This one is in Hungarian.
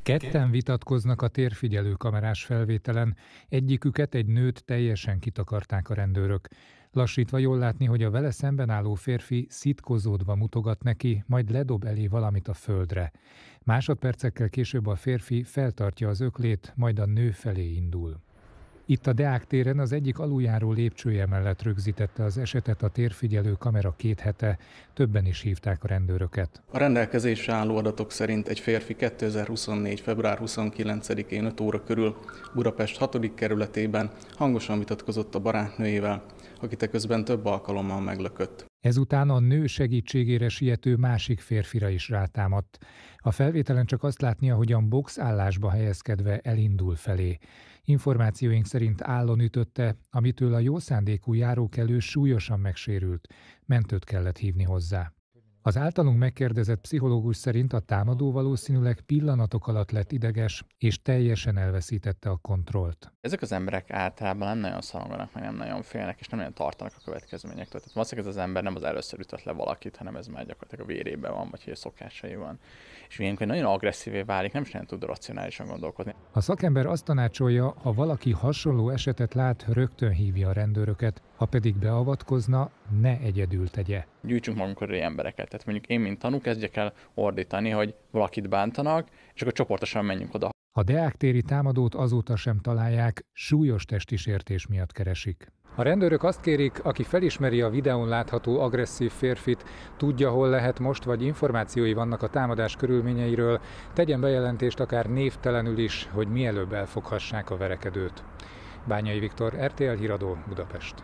Ketten vitatkoznak a térfigyelő kamerás felvételen, egyiküket, egy nőt teljesen kitakarták a rendőrök. Lassítva jól látni, hogy a vele szemben álló férfi szitkozódva mutogat neki, majd ledob elé valamit a földre. Másodpercekkel később a férfi feltartja az öklét, majd a nő felé indul. Itt a Deák téren az egyik aluljáró lépcsője mellett rögzítette az esetet a térfigyelő kamera 2 hete, többen is hívták a rendőröket. A rendelkezésre álló adatok szerint egy férfi 2024. február 29-én 5 óra körül Budapest 6. kerületében hangosan vitatkozott a barátnőjével, akit eközben több alkalommal meglökött. Ezután a nő segítségére siető másik férfira is rátámadt. A felvételen csak azt látni, ahogyan box állásba helyezkedve elindul felé. Információink szerint állon ütötte, amitől a jó szándékú járókelő súlyosan megsérült. Mentőt kellett hívni hozzá. Az általunk megkérdezett pszichológus szerint a támadó valószínűleg pillanatok alatt lett ideges, és teljesen elveszítette a kontrollt. Ezek az emberek általában nem nagyon szoronganak, meg nem nagyon félnek, és nem nagyon tartanak a következményektől. Tehát valószínűleg ez az ember nem az először ütött le valakit, hanem ez már gyakorlatilag a vérében van, vagy hogy a szokásai van. És ilyenkor nagyon agresszívé válik, nem is nagyon tud racionálisan gondolkodni. A szakember azt tanácsolja, ha valaki hasonló esetet lát, rögtön hívja a rendőröket, ha pedig beavatkozna, ne egyedül tegye. Gyűjtsünk magunk körül embereket. Tehát mondjuk én, mint tanú, kezdjek el ordítani, hogy valakit bántanak, és akkor csoportosan menjünk oda. A Deák téri támadót azóta sem találják, súlyos testi sértés miatt keresik. A rendőrök azt kérik, aki felismeri a videón látható agresszív férfit, tudja, hol lehet most, vagy információi vannak a támadás körülményeiről, tegyen bejelentést akár névtelenül is, hogy mielőbb elfoghassák a verekedőt. Bányai Viktor, RTL Híradó, Budapest.